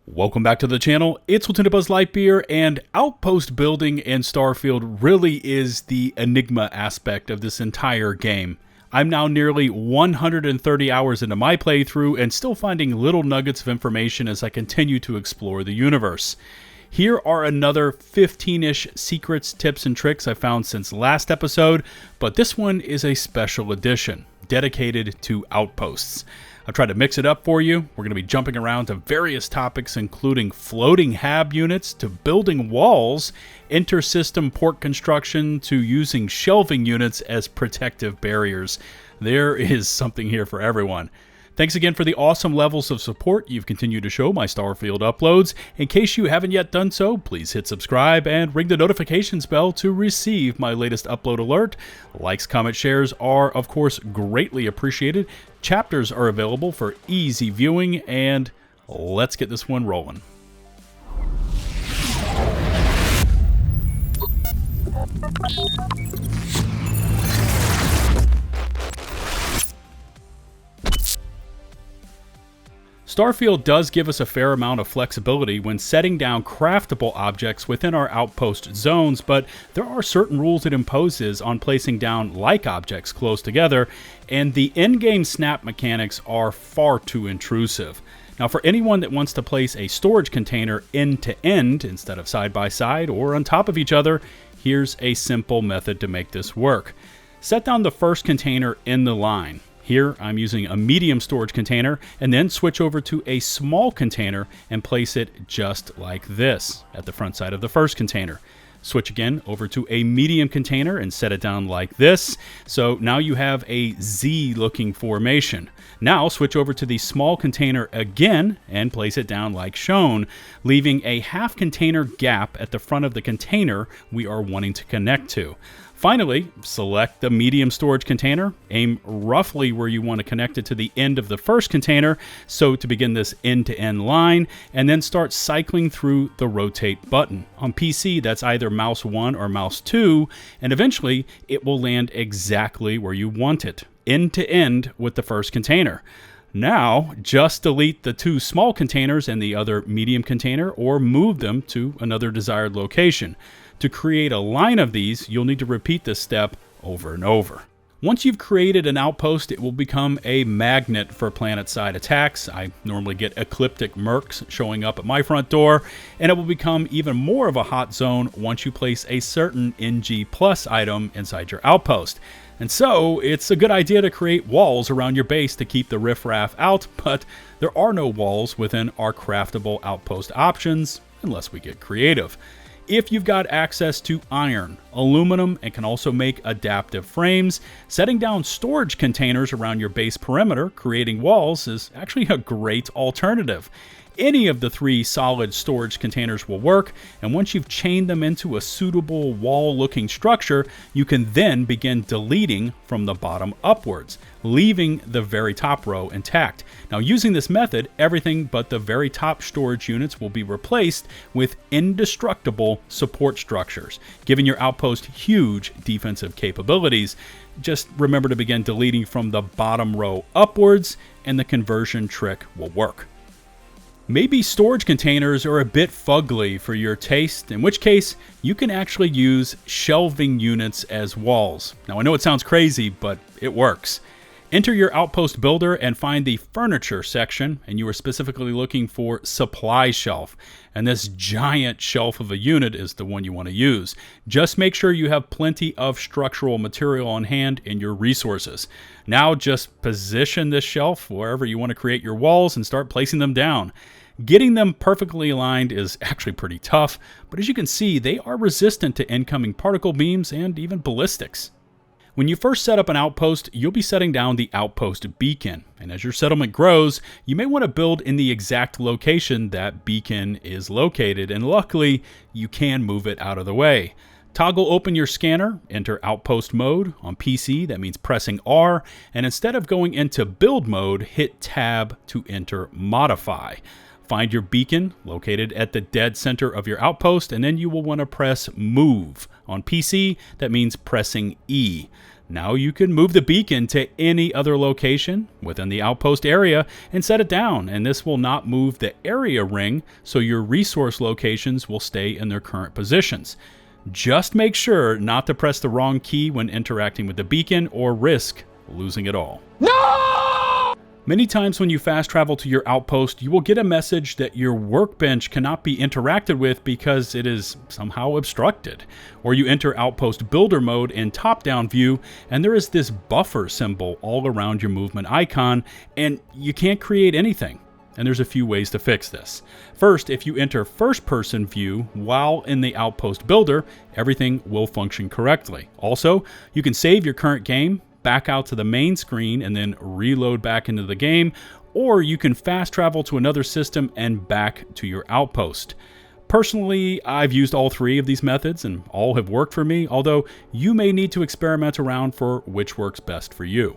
Welcome back to the channel. It's LtBuzzLitebeer, and Outpost building in Starfield really is the enigma aspect of this entire game. I'm now nearly 130 hours into my playthrough and still finding little nuggets of information as I continue to explore the universe. Here are another 15-ish secrets, tips, and tricks I found since last episode, but this one is a special edition, dedicated to outposts. I've tried to mix it up for you. We're going to be jumping around to various topics, including floating hab units, to building walls, inter-system port construction, to using shelving units as protective barriers. There is something here for everyone. Thanks again for the awesome levels of support you've continued to show my Starfield uploads. In case you haven't yet done so, please hit subscribe and ring the notifications bell to receive my latest upload alert. Likes, comments, shares are, of course, greatly appreciated. Chapters are available for easy viewing, and let's get this one rolling. Starfield does give us a fair amount of flexibility when setting down craftable objects within our outpost zones, but there are certain rules it imposes on placing down like objects close together, and the in-game snap mechanics are far too intrusive. Now, for anyone that wants to place a storage container end to end instead of side by side or on top of each other, here's a simple method to make this work. Set down the first container in the line. Here, I'm using a medium storage container, and then switch over to a small container and place it just like this at the front side of the first container. Switch again over to a medium container and set it down like this. So now you have a Z-looking formation. Now switch over to the small container again and place it down like shown, leaving a half container gap at the front of the container we are wanting to connect to. Finally, select the medium storage container, aim roughly where you want to connect it to the end of the first container, so to begin this end-to-end line, and then start cycling through the rotate button. On PC, that's either mouse 1 or mouse 2, and eventually it will land exactly where you want it, end-to-end with the first container. Now, just delete the two small containers and the other medium container, or move them to another desired location. To create a line of these, you'll need to repeat this step over and over. Once you've created an outpost, it will become a magnet for planet-side attacks. I normally get ecliptic mercs showing up at my front door, and it will become even more of a hot zone once you place a certain NG+ item inside your outpost. And so, it's a good idea to create walls around your base to keep the riffraff out, but there are no walls within our craftable outpost options, unless we get creative. If you've got access to iron, aluminum, and can also make adaptive frames, setting down storage containers around your base perimeter, creating walls, is actually a great alternative. Any of the three solid storage containers will work, and once you've chained them into a suitable wall-looking structure, you can then begin deleting from the bottom upwards, leaving the very top row intact. Now, using this method, everything but the very top storage units will be replaced with indestructible support structures, giving your outpost huge defensive capabilities. Just remember to begin deleting from the bottom row upwards, and the conversion trick will work. Maybe storage containers are a bit fugly for your taste, in which case you can actually use shelving units as walls. Now, I know it sounds crazy, but it works. Enter your outpost builder and find the furniture section, and you are specifically looking for supply shelf. And this giant shelf of a unit is the one you want to use. Just make sure you have plenty of structural material on hand in your resources. Now just position this shelf wherever you want to create your walls and start placing them down. Getting them perfectly aligned is actually pretty tough, but as you can see, they are resistant to incoming particle beams and even ballistics. When you first set up an outpost, you'll be setting down the Outpost Beacon, and as your settlement grows, you may want to build in the exact location that beacon is located, and luckily, you can move it out of the way. Toggle open your scanner, enter Outpost mode. On PC, that means pressing R, and instead of going into build mode, hit Tab to enter Modify. Find your beacon located at the dead center of your outpost, and then you will want to press Move. On PC, that means pressing E. Now you can move the beacon to any other location within the outpost area and set it down, and this will not move the area ring, so your resource locations will stay in their current positions. Just make sure not to press the wrong key when interacting with the beacon or risk losing it all. No! Many times when you fast travel to your outpost, you will get a message that your workbench cannot be interacted with because it is somehow obstructed. Or you enter Outpost Builder mode in top-down view, and there is this buffer symbol all around your movement icon, and you can't create anything. And there's a few ways to fix this. First, if you enter first-person view while in the Outpost Builder, everything will function correctly. Also, you can save your current game, back out to the main screen, and then reload back into the game, or you can fast travel to another system and back to your outpost. Personally, I've used all three of these methods and all have worked for me, although you may need to experiment around for which works best for you.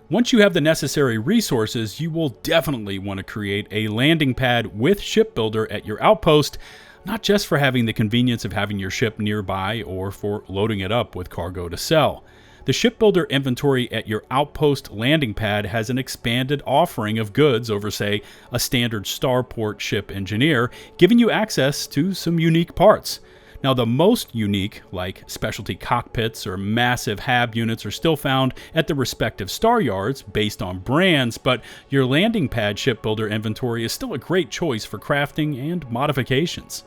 Once you have the necessary resources, you will definitely want to create a landing pad with Ship Builder at your outpost, not just for having the convenience of having your ship nearby or for loading it up with cargo to sell. The Ship Builder inventory at your outpost landing pad has an expanded offering of goods over, say, a standard starport ship engineer, giving you access to some unique parts. Now, the most unique, like specialty cockpits or massive hab units, are still found at the respective star yards based on brands, but your landing pad Ship Builder inventory is still a great choice for crafting and modifications.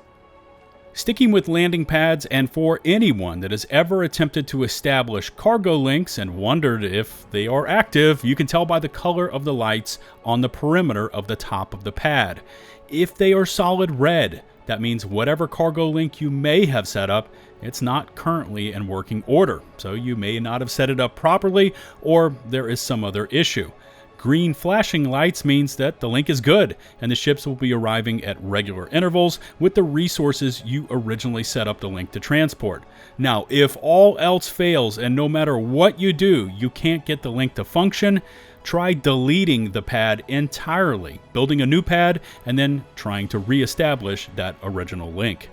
Sticking with landing pads, and for anyone that has ever attempted to establish cargo links and wondered if they are active, you can tell by the color of the lights on the perimeter of the top of the pad. If they are solid red, that means whatever cargo link you may have set up, it's not currently in working order, so you may not have set it up properly, or there is some other issue. Green flashing lights means that the link is good, and the ships will be arriving at regular intervals with the resources you originally set up the link to transport. Now, if all else fails and no matter what you do, you can't get the link to function, try deleting the pad entirely, building a new pad, and then trying to re-establish that original link.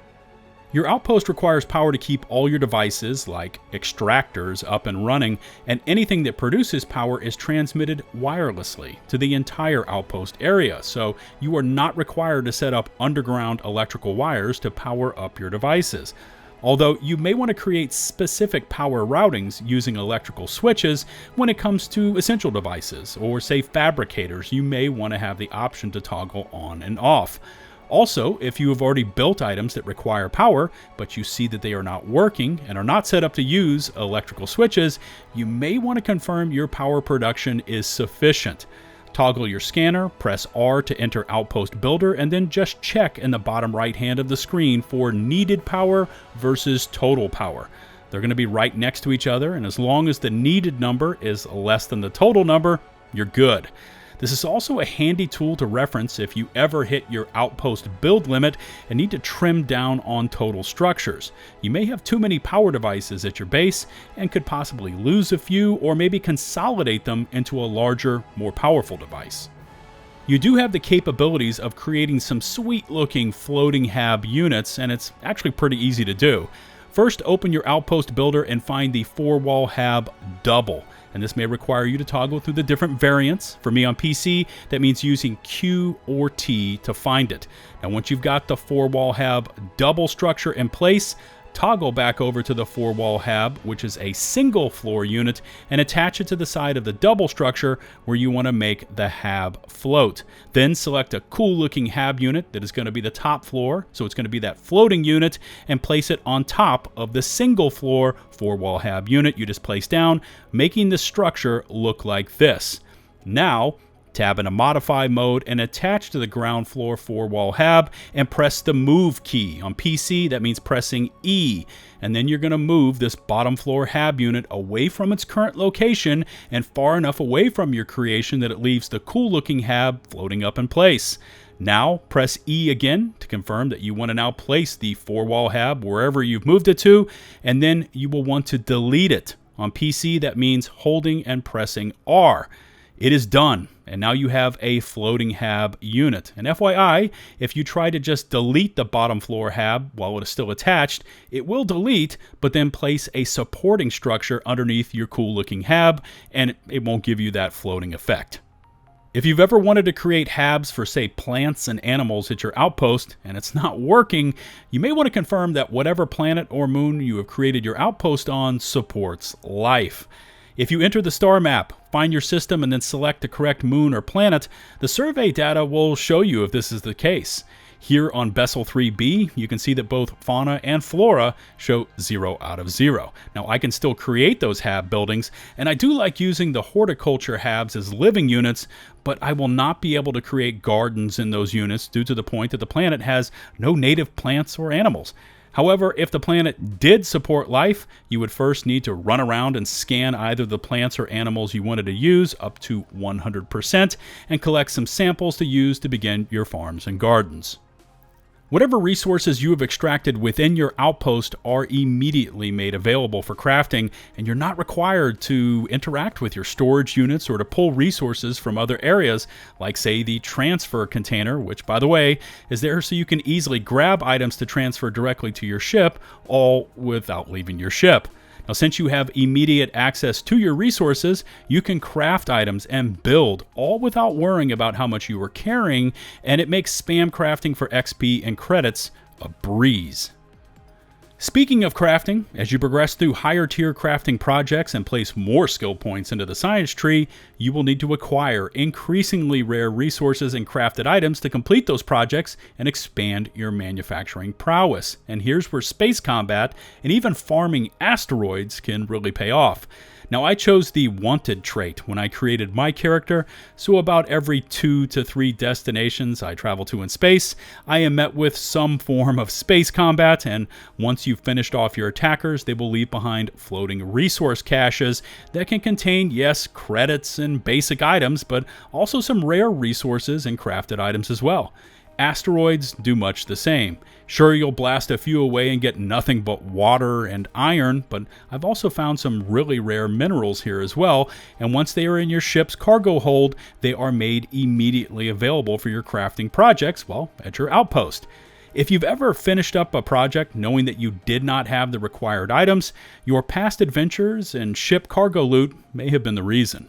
Your outpost requires power to keep all your devices, like extractors, up and running, and anything that produces power is transmitted wirelessly to the entire outpost area, so you are not required to set up underground electrical wires to power up your devices. Although you may want to create specific power routings using electrical switches when it comes to essential devices, or say fabricators, you may want to have the option to toggle on and off. Also, if you have already built items that require power, but you see that they are not working and are not set up to use electrical switches, you may want to confirm your power production is sufficient. Toggle your scanner, press R to enter Outpost Builder, and then just check in the bottom right hand of the screen for needed power versus total power. They're going to be right next to each other, and as long as the needed number is less than the total number, you're good. This is also a handy tool to reference if you ever hit your outpost build limit and need to trim down on total structures. You may have too many power devices at your base and could possibly lose a few or maybe consolidate them into a larger, more powerful device. You do have the capabilities of creating some sweet looking floating hab units, and it's actually pretty easy to do. First, open your Outpost Builder and find the 4-wall hab double. And this may require you to toggle through the different variants. For me on PC, that means using Q or T to find it. Now, once you've got the 4-wall hab double structure in place, toggle back over to the 4-wall hab, which is a single floor unit, and attach it to the side of the double structure where you want to make the hab float. Then select a cool looking hab unit that is going to be the top floor, so it's going to be that floating unit, and place it on top of the single floor 4-wall hab unit you just placed down, making the structure look like this. Now, tab into Modify mode and attach to the ground floor 4-wall hab and press the Move key. On PC, that means pressing E. And then you're going to move this bottom floor hab unit away from its current location and far enough away from your creation that it leaves the cool looking hab floating up in place. Now, press E again to confirm that you want to now place the 4-wall hab wherever you've moved it to, and then you will want to delete it. On PC, that means holding and pressing R. It is done, and now you have a Floating Hab unit. And FYI, if you try to just delete the bottom floor hab while it is still attached, it will delete, but then place a supporting structure underneath your cool looking hab, and it won't give you that floating effect. If you've ever wanted to create habs for, say, plants and animals at your outpost, and it's not working, you may want to confirm that whatever planet or moon you have created your outpost on supports life. If you enter the star map, find your system, and then select the correct moon or planet, the survey data will show you if this is the case. Here on Bessel 3b, you can see that both fauna and flora show 0 out of 0. Now, I can still create those hab buildings, and I do like using the horticulture habs as living units, but I will not be able to create gardens in those units due to the point that the planet has no native plants or animals. However, if the planet did support life, you would first need to run around and scan either the plants or animals you wanted to use up to 100% and collect some samples to use to begin your farms and gardens. Whatever resources you have extracted within your outpost are immediately made available for crafting, and you're not required to interact with your storage units or to pull resources from other areas, like, say, the transfer container, which, by the way, is there so you can easily grab items to transfer directly to your ship, all without leaving your ship. Now, since you have immediate access to your resources, you can craft items and build, all without worrying about how much you are carrying, and it makes spam crafting for XP and credits a breeze. Speaking of crafting, as you progress through higher tier crafting projects and place more skill points into the science tree, you will need to acquire increasingly rare resources and crafted items to complete those projects and expand your manufacturing prowess. And here's where space combat and even farming asteroids can really pay off. Now, I chose the wanted trait when I created my character, so about every 2 to 3 destinations I travel to in space, I am met with some form of space combat, and once you've finished off your attackers, they will leave behind floating resource caches that can contain, yes, credits and basic items, but also some rare resources and crafted items as well. Asteroids do much the same. Sure, you'll blast a few away and get nothing but water and iron, but I've also found some really rare minerals here as well, and once they are in your ship's cargo hold, they are made immediately available for your crafting projects, well, at your outpost. If you've ever finished up a project knowing that you did not have the required items, your past adventures and ship cargo loot may have been the reason.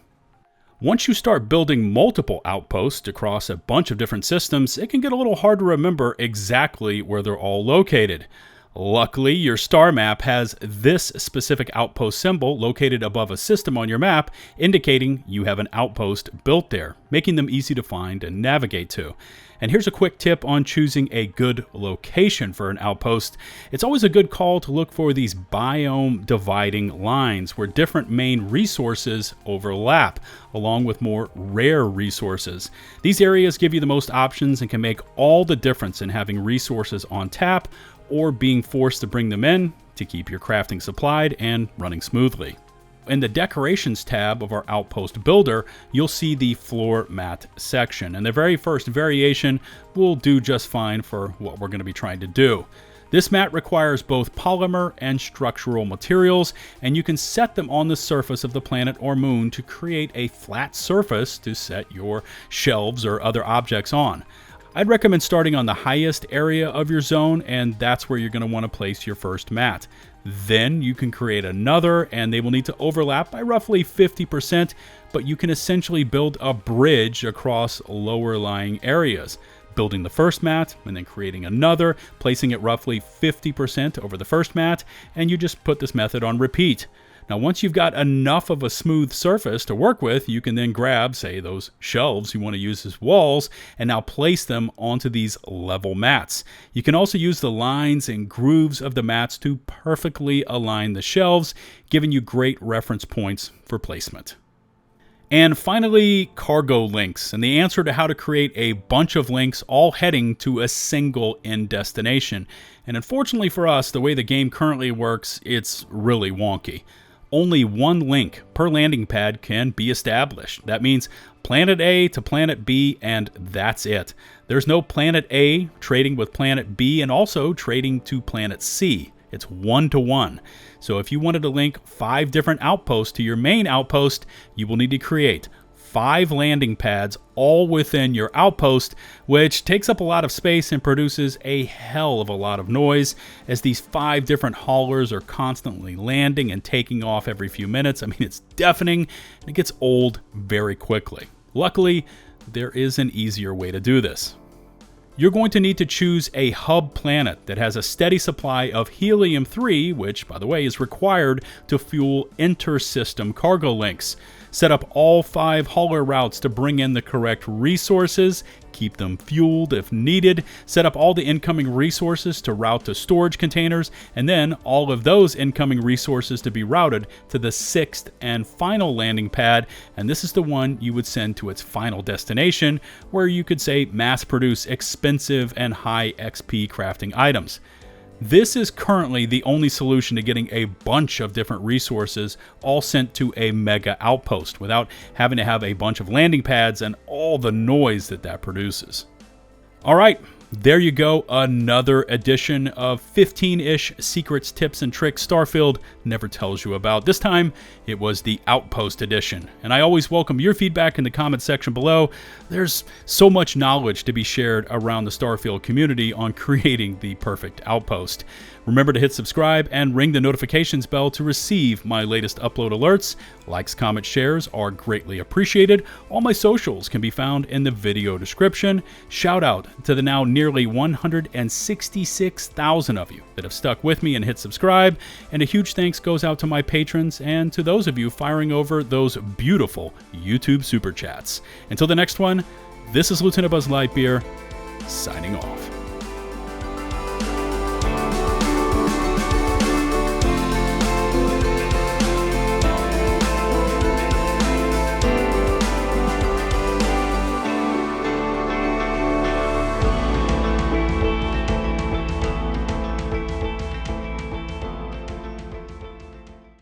Once you start building multiple outposts across a bunch of different systems, it can get a little hard to remember exactly where they're all located. Luckily, your star map has this specific outpost symbol located above a system on your map, indicating you have an outpost built there, making them easy to find and navigate to. And here's a quick tip on choosing a good location for an outpost. It's always a good call to look for these biome dividing lines where different main resources overlap, along with more rare resources. These areas give you the most options and can make all the difference in having resources on tap or being forced to bring them in to keep your crafting supplied and running smoothly. In the Decorations tab of our Outpost Builder, you'll see the floor mat section, and the very first variation will do just fine for what we're going to be trying to do. This mat requires both polymer and structural materials, and you can set them on the surface of the planet or moon to create a flat surface to set your shelves or other objects on. I'd recommend starting on the highest area of your zone, and that's where you're going to want to place your first mat. Then you can create another, and they will need to overlap by roughly 50%, but you can essentially build a bridge across lower lying areas. Building the first mat, and then creating another, placing it roughly 50% over the first mat, and you just put this method on repeat. Now, once you've got enough of a smooth surface to work with, you can then grab, say, those shelves you want to use as walls, and now place them onto these level mats. You can also use the lines and grooves of the mats to perfectly align the shelves, giving you great reference points for placement. And finally, cargo links, and the answer to how to create a bunch of links all heading to a single end destination. And unfortunately for us, the way the game currently works, it's really wonky. Only one link per landing pad can be established. That means planet A to planet B, and that's it. There's no planet A trading with planet B and also trading to planet C. It's 1-to-1. So if you wanted to link 5 different outposts to your main outpost, you will need to create 5 landing pads all within your outpost, which takes up a lot of space and produces a hell of a lot of noise as these 5 different haulers are constantly landing and taking off every few minutes. I mean, it's deafening and it gets old very quickly. Luckily, there is an easier way to do this. You're going to need to choose a hub planet that has a steady supply of helium-3, which, by the way, is required to fuel inter-system cargo links. Set up all 5 hauler routes to bring in the correct resources, keep them fueled if needed, set up all the incoming resources to route to storage containers, and then all of those incoming resources to be routed to the 6th and final landing pad, and this is the one you would send to its final destination, where you could say mass produce expensive and high XP crafting items. This is currently the only solution to getting a bunch of different resources all sent to a mega outpost without having to have a bunch of landing pads and all the noise that produces. All right, there you go, another edition of 15-ish secrets, tips, and tricks Starfield never tells you about. This time, it was the Outpost edition, and I always welcome your feedback in the comment section below. There's so much knowledge to be shared around the Starfield community on creating the perfect outpost. Remember to hit subscribe and ring the notifications bell to receive my latest upload alerts. Likes, comments, shares are greatly appreciated. All my socials can be found in the video description. Shout out to the now nearly 166,000 of you that have stuck with me and hit subscribe. And a huge thanks goes out to my patrons and to those of you firing over those beautiful YouTube super chats. Until the next one, this is LtBuzzLitebeer signing off.